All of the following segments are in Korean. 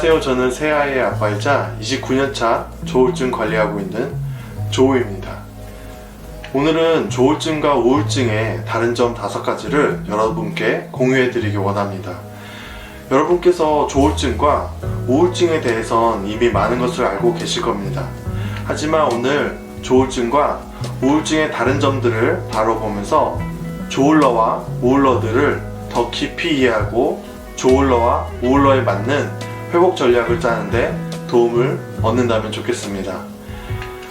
안녕하세요. 저는 새 아이의 아빠이자 29년차 조울증 관리하고 있는 조우입니다. 오늘은 조울증과 우울증의 다른 점 5가지를 여러분께 공유해 드리기 원합니다. 여러분께서 조울증과 우울증에 대해선 이미 많은 것을 알고 계실 겁니다. 하지만 오늘 조울증과 우울증의 다른 점들을 다뤄보면서 조울러와 우울러들을 더 깊이 이해하고 조울러와 우울러에 맞는 회복 전략을 짜는데 도움을 얻는다면 좋겠습니다.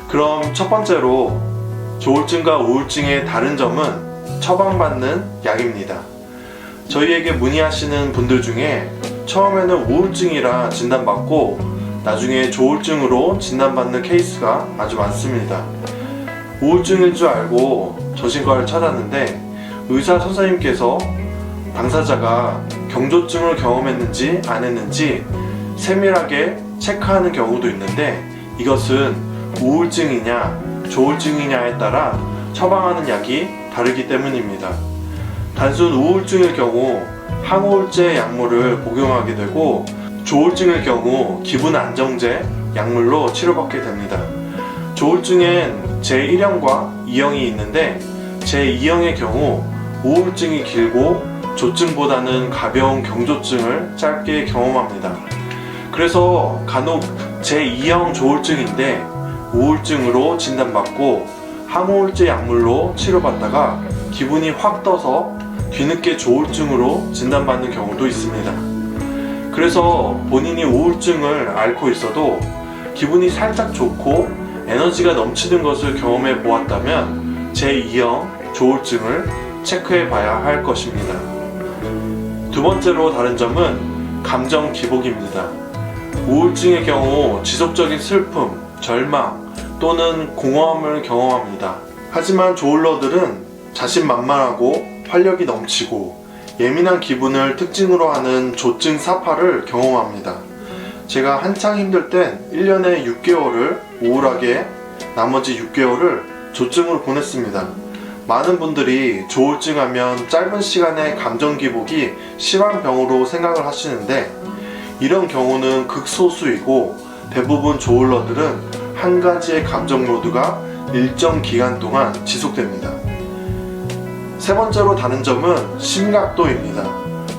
그럼 첫 번째로 조울증과 우울증의 다른 점은 처방받는 약입니다. 저희에게 문의하시는 분들 중에 처음에는 우울증이라 진단받고 나중에 조울증으로 진단받는 케이스가 아주 많습니다. 우울증인 줄 알고 정신과를 찾았는데 의사 선생님께서 당사자가 경조증을 경험했는지 안 했는지 세밀하게 체크하는 경우도 있는데 이것은 우울증이냐 조울증이냐에 따라 처방하는 약이 다르기 때문입니다. 단순 우울증일 경우 항우울제 약물을 복용하게 되고 조울증일 경우 기분 안정제 약물로 치료받게 됩니다. 조울증엔 제1형과 2형이 있는데 제2형의 경우 우울증이 길고 조증보다는 가벼운 경조증을 짧게 경험합니다. 그래서 간혹 제2형 조울증인데 우울증으로 진단받고 항우울제 약물로 치료받다가 기분이 확 떠서 뒤늦게 조울증으로 진단받는 경우도 있습니다. 그래서 본인이 우울증을 앓고 있어도 기분이 살짝 좋고 에너지가 넘치는 것을 경험해 보았다면 제2형 조울증을 체크해 봐야 할 것입니다. 두 번째로 다른 점은 감정 기복입니다. 우울증의 경우 지속적인 슬픔, 절망 또는 공허함을 경험합니다. 하지만 조울러들은 자신만만하고 활력이 넘치고 예민한 기분을 특징으로 하는 조증 사파를 경험합니다. 제가 한창 힘들 땐 1년에 6개월을 우울하게 나머지 6개월을 조증으로 보냈습니다. 많은 분들이 조울증 하면 짧은 시간에 감정 기복이 심한 병으로 생각을 하시는데 이런 경우는 극소수이고 대부분 조울러들은 한 가지의 감정 모드가 일정 기간 동안 지속됩니다. 세 번째로 다른 점은 심각도입니다.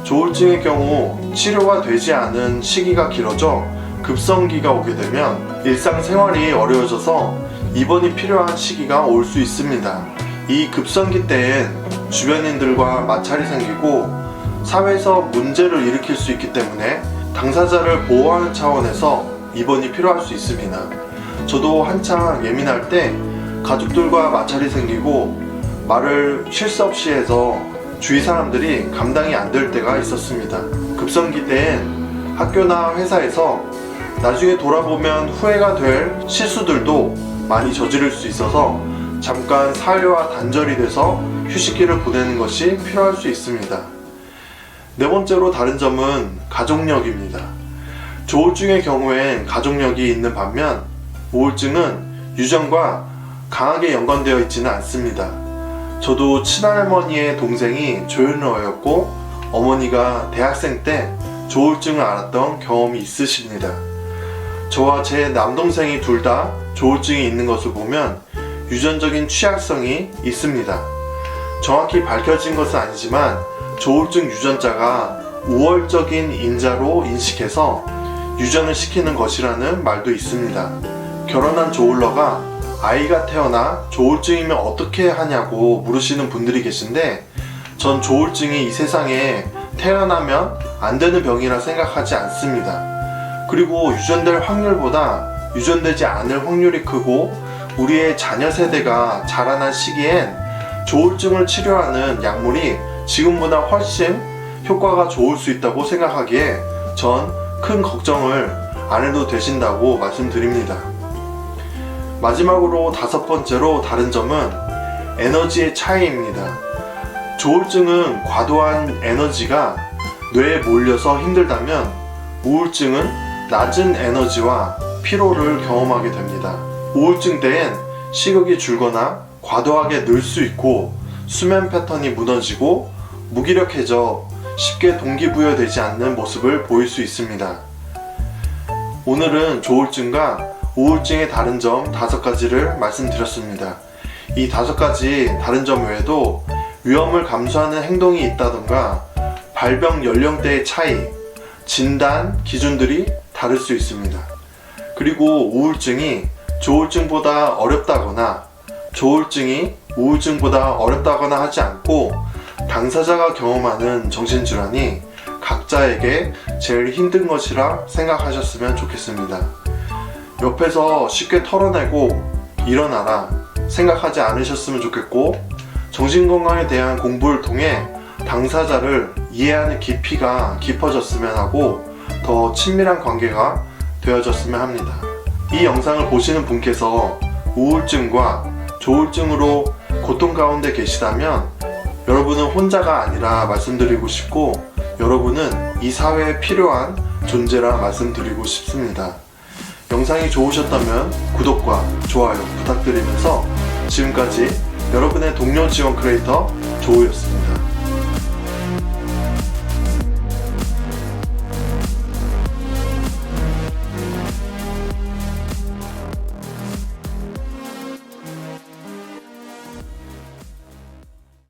조울증의 경우 치료가 되지 않은 시기가 길어져 급성기가 오게 되면 일상생활이 어려워져서 입원이 필요한 시기가 올 수 있습니다. 이 급성기 때엔 주변인들과 마찰이 생기고 사회에서 문제를 일으킬 수 있기 때문에 당사자를 보호하는 차원에서 입원이 필요할 수 있습니다. 저도 한창 예민할 때 가족들과 마찰이 생기고 말을 쉴 새 없이 해서 주위 사람들이 감당이 안 될 때가 있었습니다. 급성기 때엔 학교나 회사에서 나중에 돌아보면 후회가 될 실수들도 많이 저지를 수 있어서 잠깐 사회와 단절이 돼서 휴식기를 보내는 것이 필요할 수 있습니다. 네 번째로 다른 점은 가족력입니다. 조울증의 경우엔 가족력이 있는 반면 우울증은 유전과 강하게 연관되어 있지는 않습니다. 저도 친할머니의 동생이 조현러였고 어머니가 대학생 때 조울증을 앓았던 경험이 있으십니다. 저와 제 남동생이 둘 다 조울증이 있는 것을 보면 유전적인 취약성이 있습니다. 정확히 밝혀진 것은 아니지만 조울증 유전자가 우월적인 인자로 인식해서 유전을 시키는 것이라는 말도 있습니다. 결혼한 조울러가 아이가 태어나 조울증이면 어떻게 하냐고 물으시는 분들이 계신데 전 조울증이 이 세상에 태어나면 안 되는 병이라 생각하지 않습니다. 그리고 유전될 확률보다 유전되지 않을 확률이 크고 우리의 자녀 세대가 자라난 시기엔 조울증을 치료하는 약물이 지금보다 훨씬 효과가 좋을 수 있다고 생각하기에 전 큰 걱정을 안 해도 되신다고 말씀드립니다. 마지막으로 5번째로 다른 점은 에너지의 차이입니다. 조울증은 과도한 에너지가 뇌에 몰려서 힘들다면 우울증은 낮은 에너지와 피로를 경험하게 됩니다. 우울증 때엔 식욕이 줄거나 과도하게 늘 수 있고 수면 패턴이 무너지고 무기력해져 쉽게 동기부여되지 않는 모습을 보일 수 있습니다. 오늘은 조울증과 우울증의 다른 점 5가지를 말씀드렸습니다. 이 5가지 다른 점 외에도 위험을 감수하는 행동이 있다던가 발병 연령대의 차이, 진단 기준들이 다를 수 있습니다. 그리고 우울증이 조울증보다 어렵다거나 조울증이 우울증보다 어렵다거나 하지 않고 당사자가 경험하는 정신질환이 각자에게 제일 힘든 것이라 생각하셨으면 좋겠습니다. 옆에서 쉽게 털어내고 일어나라 생각하지 않으셨으면 좋겠고, 정신건강에 대한 공부를 통해 당사자를 이해하는 깊이가 깊어졌으면 하고 더 친밀한 관계가 되어졌으면 합니다. 이 영상을 보시는 분께서 우울증과 조울증으로 고통 가운데 계시다면 여러분은 혼자가 아니라 말씀드리고 싶고, 여러분은 이 사회에 필요한 존재라 말씀드리고 싶습니다. 영상이 좋으셨다면 구독과 좋아요 부탁드리면서 지금까지 여러분의 동료 지원 크리에이터 조우였습니다.